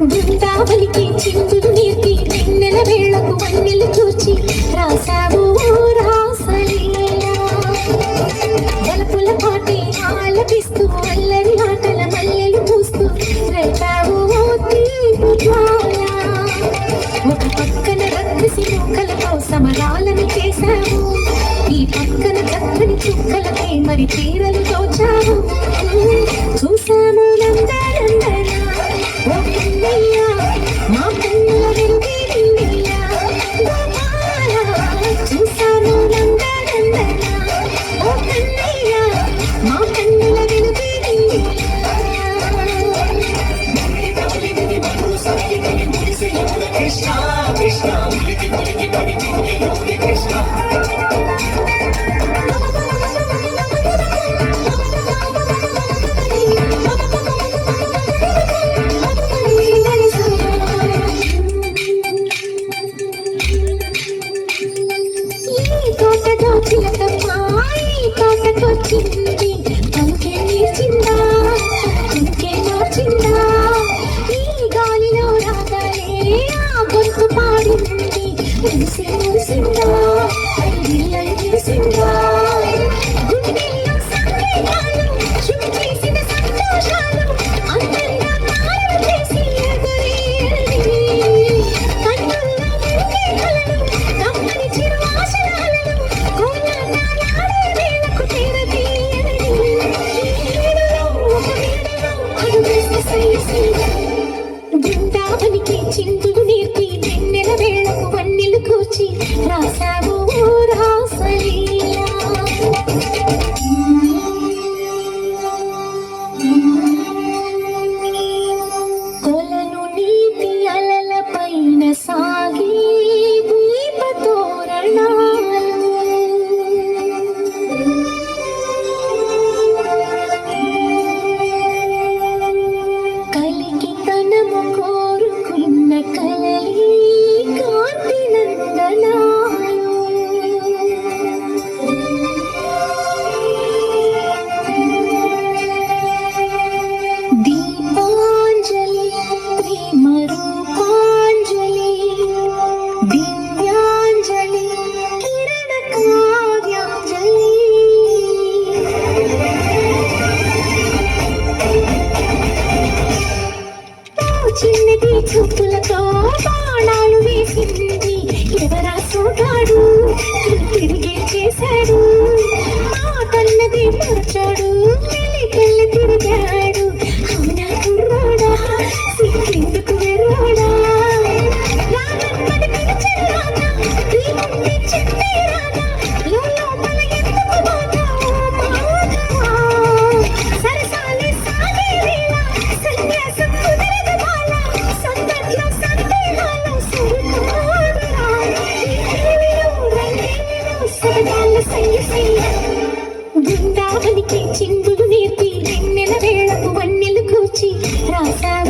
బృందావనికి చిందులు నేర్పి వెన్నెల వేళకు వన్నెలు చూచి రాసావు రాసలీలా బలపుల పాటే ఆలపిస్తూ అల్లరి ఆటల మల్లెలు పూస్తూ రేపావు తీపు జ్వాల ఒక పక్కన రక్కసి మూకలతో సమరాలను చేశావు ఈ పక్కన చక్కని చుక్కలపై మరి తీరలు తోచావు చూసాము నందనందన ఓ కన్నయ్య మా కన్నుల వెలుగే నిన్నయ్య గోపాల చూసాము నందనందన ఓ కన్నయ్య మా కన్నుల వెలుగే కృష్ణ కృష్ణ కృష్ణ తోటకొచ్చింది తనకే నేర్చిందా తనకే మార్చిందా ఈ గాలిలో రాగాలే ఆ గొంతు పాడింది మురిసి మురిసిందా అడిగిల్లై చేసిందా గుండెల్లో సందేహాలు శుభి చేసిన సంతోషాలు అందంగా మారు చేసి ఎదురేది కన్నుల్లో వెలిగే కలలు కమ్మని చిరు ఆశయాలను బృందావనికి చిందులు నేర్పి వెన్నెల వేళకు వన్నెలు కూచి రాసావు రాసలీలా కొలను నీటి అలల పైన సాగి దీప తోరణాలు కలికి తనము కోరుకున్న కలలి కాంతి నందనాలు దీపాంజలి ప్రేమ రూపాంజలి దివ్యాంజలి కిరణ కావ్యాంజలి చిన్నది చూపులతో బాణాలు వేసింది ఎవరా సోగాడు తిరిగి చేశాడు మాటన్నది మరచాడు మెల్లి తిరిగాడు అవునా కుర్రాడా సిక్కిందుకు వెర్రాడా రానమ్మని పిలిచరానా ప్రేమని చెప్పేరానా లోపల ఎందుకు పోతావు మాధవా సరసాలే సాగే వేళ సన్యాసం కుదరదు బాల సందట్లో సందేహాలు సరిపోదురా సరదాలు సయ్య బృందావనికి చిందులు నేర్పి వెన్నెల వేళకు వన్నెలు కూచి రాసావు